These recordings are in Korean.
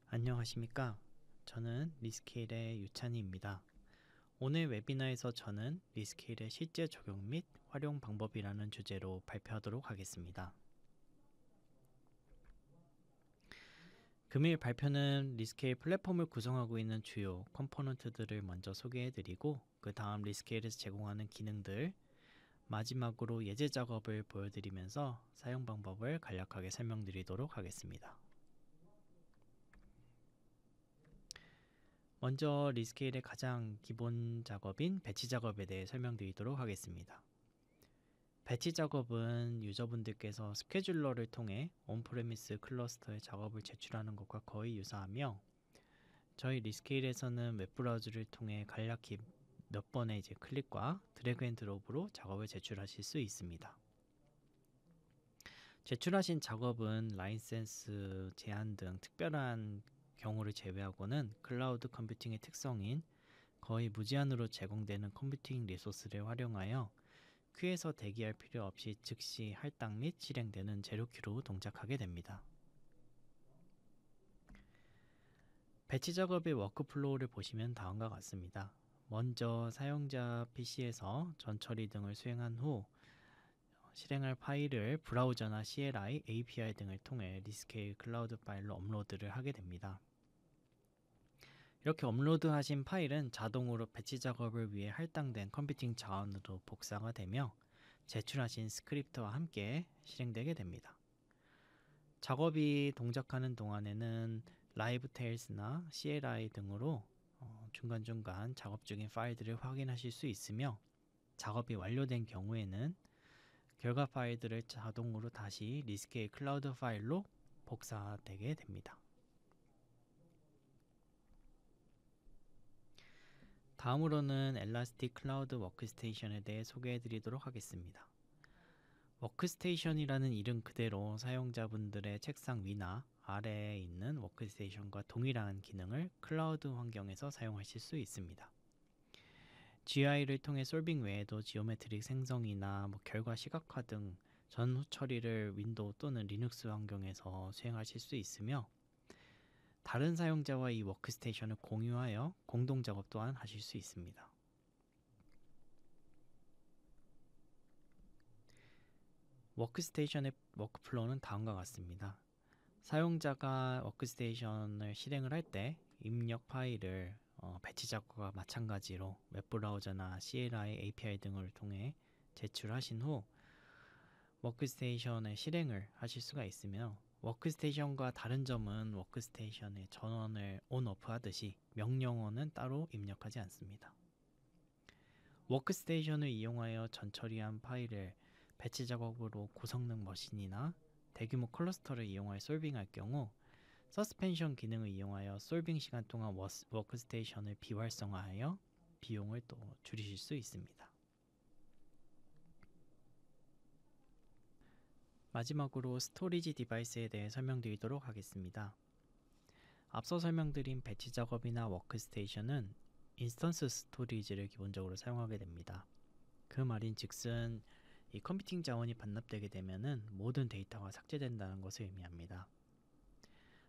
안녕하십니까? 저는 리스케일의 유찬희입니다. 오늘 웨비나에서 저는 리스케일의 실제 적용 및 활용 방법이라는 주제로 발표하도록 하겠습니다. 금일 발표는 리스케일 플랫폼을 구성하고 있는 주요 컴포넌트들을 먼저 소개해드리고 그 다음 리스케일에서 제공하는 기능들, 마지막으로 예제 작업을 보여드리면서 사용 방법을 간략하게 설명드리도록 하겠습니다. 먼저 리스케일의 가장 기본 작업인 배치 작업에 대해 설명드리도록 하겠습니다. 배치 작업은 유저분들께서 스케줄러를 통해 온프레미스 클러스터에 작업을 제출하는 것과 거의 유사하며 저희 리스케일에서는 웹브라우저를 통해 간략히 몇 번의 클릭과 드래그 앤 드롭으로 작업을 제출하실 수 있습니다. 제출하신 작업은 라이센스 제한 등 특별한 경우를 제외하고는 클라우드 컴퓨팅의 특성인 거의 무제한으로 제공되는 컴퓨팅 리소스를 활용하여 큐에서 대기할 필요 없이 즉시 할당 및 실행되는 제로 큐로 동작하게 됩니다. 배치 작업의 워크플로우를 보시면 다음과 같습니다. 먼저 사용자 PC에서 전처리 등을 수행한 후 실행할 파일을 브라우저나 CLI, API 등을 통해 리스케일 클라우드 파일로 업로드를 하게 됩니다. 이렇게 업로드하신 파일은 자동으로 배치 작업을 위해 할당된 컴퓨팅 자원으로 복사가 되며 제출하신 스크립트와 함께 실행되게 됩니다. 작업이 동작하는 동안에는 라이브 테일스나 CLI 등으로 중간중간 작업 중인 파일들을 확인하실 수 있으며 작업이 완료된 경우에는 결과 파일들을 자동으로 다시 리스케일 클라우드 파일로 복사되게 됩니다. 다음으로는 엘라스틱 클라우드 워크스테이션에 대해 소개해 드리도록 하겠습니다. 워크스테이션이라는 이름 그대로 사용자분들의 책상 위나 아래에 있는 워크스테이션과 동일한 기능을 클라우드 환경에서 사용하실 수 있습니다. GUI를 통해 솔빙 외에도 지오메트릭 생성이나 결과 시각화 등 전후 처리를 윈도우 또는 리눅스 환경에서 수행하실 수 있으며 다른 사용자와 이 워크스테이션을 공유하여 공동 작업 또한 하실 수 있습니다. 워크스테이션의 워크플로우는 다음과 같습니다. 사용자가 워크스테이션을 실행을 할 때 입력 파일을 배치 작업과 마찬가지로 웹브라우저나 CLI, API 등을 통해 제출하신 후 워크스테이션의 실행을 하실 수가 있으며 워크스테이션과 다른 점은 워크스테이션의 전원을 온오프 하듯이 명령어는 따로 입력하지 않습니다. 워크스테이션을 이용하여 전처리한 파일을 배치 작업으로 고성능 머신이나 대규모 클러스터를 이용하여 솔빙할 경우 서스펜션 기능을 이용하여 솔빙 시간 동안 워크스테이션을 비활성화하여 비용을 또 줄이실 수 있습니다. 마지막으로 스토리지 디바이스에 대해 설명드리도록 하겠습니다. 앞서 설명드린 배치 작업이나 워크스테이션은 인스턴스 스토리지를 기본적으로 사용하게 됩니다. 그 말인 즉슨 이 컴퓨팅 자원이 반납되게 되면은 모든 데이터가 삭제된다는 것을 의미합니다.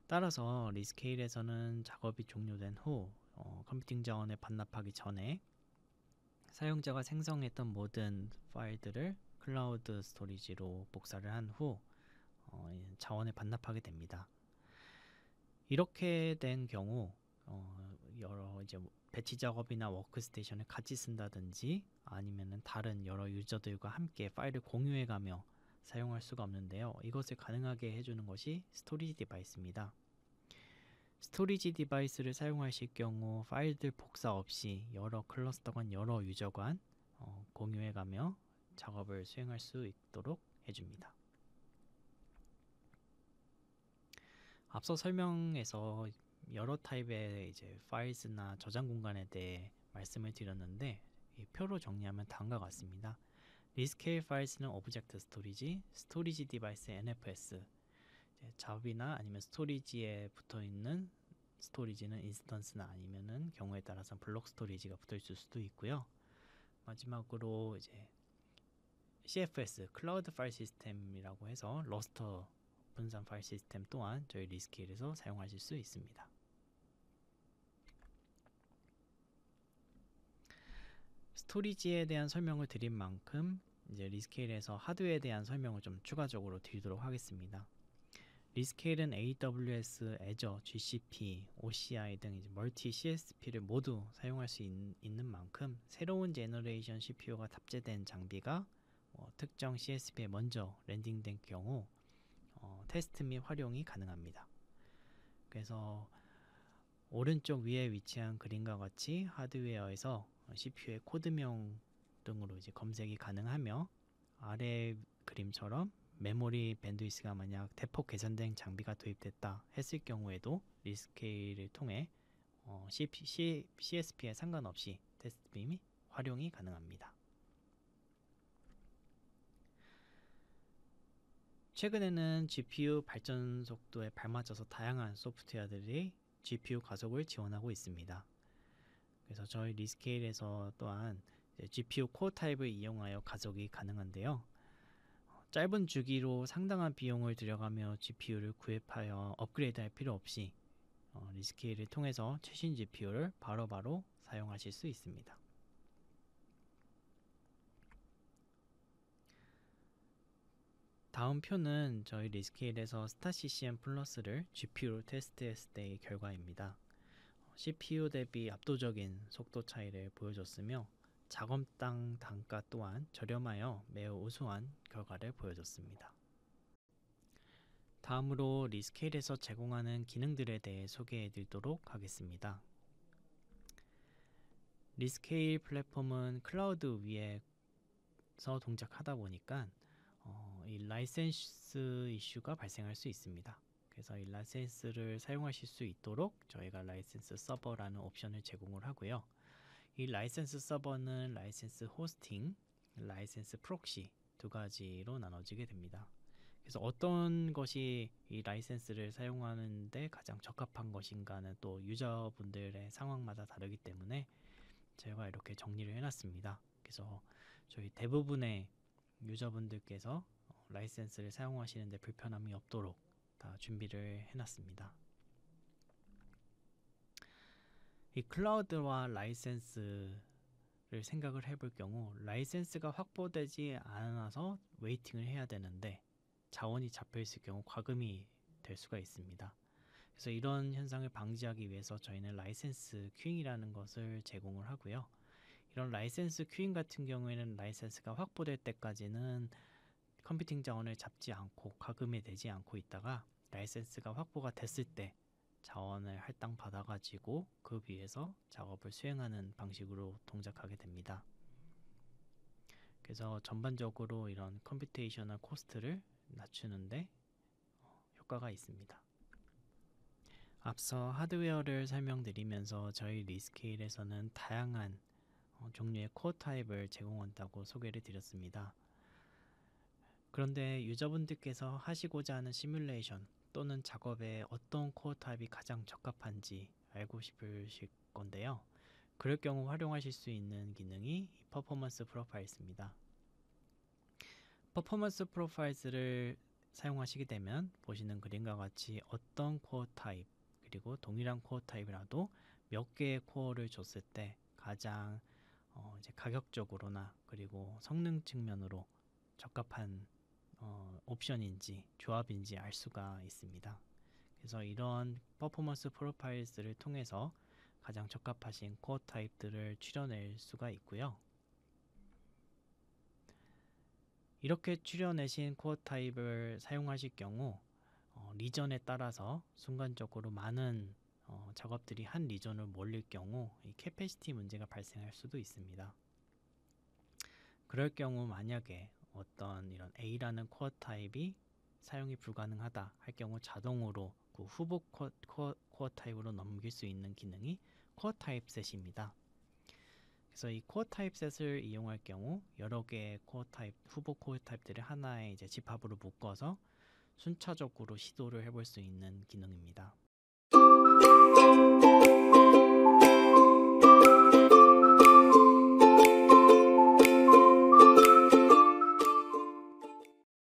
따라서 리스케일에서는 작업이 종료된 후 컴퓨팅 자원을 반납하기 전에 사용자가 생성했던 모든 파일들을 클라우드 스토리지로 복사를 한 후 자원을 반납하게 됩니다. 이렇게 된 경우 여러 배치 작업이나 워크스테이션을 같이 쓴다든지 아니면은 다른 여러 유저들과 함께 파일을 공유해가며 사용할 수가 없는데요. 이것을 가능하게 해주는 것이 스토리지 디바이스입니다. 스토리지 디바이스를 사용하실 경우 파일들 복사 없이 여러 클러스터 간 여러 유저 간 공유해가며 작업을 수행할 수 있도록 해줍니다. 앞서 설명에서 여러 타입의 파일스나 저장 공간에 대해 말씀을 드렸는데 이 표로 정리하면 다음과 같습니다. 리스케일 파일스는 오브젝트 스토리지, 스토리지 디바이스 NFS, 잡이나 아니면 스토리지에 붙어있는 스토리지는 인스턴스나 아니면은 경우에 따라서 블록 스토리지가 붙어있을 수도 있고요. 마지막으로 CFS 클라우드 파일 시스템이라고 해서 러스터 분산 파일 시스템 또한 저희 리스케일에서 사용하실 수 있습니다. 스토리지에 대한 설명을 드린 만큼 이제 리스케일에서 하드웨어에 대한 설명을 좀 추가적으로 드리도록 하겠습니다. 리스케일은 AWS, Azure, GCP, OCI 등 이제 멀티 CSP를 모두 사용할 수 있는 만큼 새로운 제너레이션 CPU가 탑재된 장비가 특정 CSP에 먼저 랜딩된 경우 테스트 및 활용이 가능합니다. 그래서 오른쪽 위에 위치한 그림과 같이 하드웨어에서 CPU의 코드명 등으로 이제 검색이 가능하며 아래 그림처럼 메모리 밴드위스가 만약 대폭 개선된 장비가 도입됐다 했을 경우에도 리스케일을 통해 CSP에 상관없이 테스트 및 활용이 가능합니다. 최근에는 GPU 발전 속도에 발맞춰서 다양한 소프트웨어들이 GPU 가속을 지원하고 있습니다. 그래서 저희 리스케일에서 또한 GPU 코어 타입을 이용하여 가속이 가능한데요. 짧은 주기로 상당한 비용을 들여가며 GPU를 구입하여 업그레이드할 필요 없이 리스케일을 통해서 최신 GPU를 바로바로 사용하실 수 있습니다. 다음 표는 저희 리스케일에서 스타CCM 플러스를 GPU로 테스트했을 때의 결과입니다. CPU 대비 압도적인 속도 차이를 보여줬으며 작업당 단가 또한 저렴하여 매우 우수한 결과를 보여줬습니다. 다음으로 리스케일에서 제공하는 기능들에 대해 소개해 드리도록 하겠습니다. 리스케일 플랫폼은 클라우드 위에서 동작하다 보니까 이 라이센스 이슈가 발생할 수 있습니다. 그래서 이 라이센스를 사용하실 수 있도록 저희가 라이센스 서버라는 옵션을 제공을 하고요. 이 라이센스 서버는 라이센스 호스팅, 라이센스 프록시 두 가지로 나눠지게 됩니다. 그래서 어떤 것이 이 라이센스를 사용하는데 가장 적합한 것인가는 또 유저분들의 상황마다 다르기 때문에 제가 이렇게 정리를 해놨습니다. 그래서 저희 대부분의 유저분들께서 라이센스를 사용하시는데 불편함이 없도록 다 준비를 해놨습니다. 이 클라우드와 라이센스를 생각을 해볼 경우 라이센스가 확보되지 않아서 웨이팅을 해야 되는데 자원이 잡혀있을 경우 과금이 될 수가 있습니다. 그래서 이런 현상을 방지하기 위해서 저희는 라이센스 큐잉이라는 것을 제공을 하고요. 이런 라이센스 큐잉 같은 경우에는 라이센스가 확보될 때까지는 컴퓨팅 자원을 잡지 않고 과금이 되지 않고 있다가 라이센스가 확보가 됐을 때 자원을 할당 받아가지고 그 위에서 작업을 수행하는 방식으로 동작하게 됩니다. 그래서 전반적으로 이런 컴퓨테이셔널 코스트를 낮추는데 효과가 있습니다. 앞서 하드웨어를 설명드리면서 저희 리스케일에서는 다양한 종류의 코어 타입을 제공한다고 소개를 드렸습니다. 그런데 유저분들께서 하시고자 하는 시뮬레이션 또는 작업에 어떤 코어 타입이 가장 적합한지 알고 싶으실 건데요. 그럴 경우 활용하실 수 있는 기능이 퍼포먼스 프로파일스입니다. 퍼포먼스 프로파일스를 사용하시게 되면 보시는 그림과 같이 어떤 코어 타입 그리고 동일한 코어 타입이라도 몇 개의 코어를 줬을 때 가장 이제 가격적으로나 그리고 성능 측면으로 적합한 옵션인지 조합인지 알 수가 있습니다. 그래서 이런 퍼포먼스 프로파일스를 통해서 가장 적합하신 코어 타입들을 추려낼 수가 있고요. 이렇게 추려내신 코어 타입을 사용하실 경우 리전에 따라서 순간적으로 많은 작업들이 한 리전으로 몰릴 경우 이 캐패시티 문제가 발생할 수도 있습니다. 그럴 경우 만약에 어떤 이런 A라는 코어 타입이 사용이 불가능하다 할 경우 자동으로 그 후보 코어 타입으로 넘길 수 있는 기능이 코어 타입 셋입니다. 그래서 이 코어 타입 셋을 이용할 경우 여러 개의 코어 타입, 후보 코어 타입들을 하나의 이제 집합으로 묶어서 순차적으로 시도를 해볼 수 있는 기능입니다.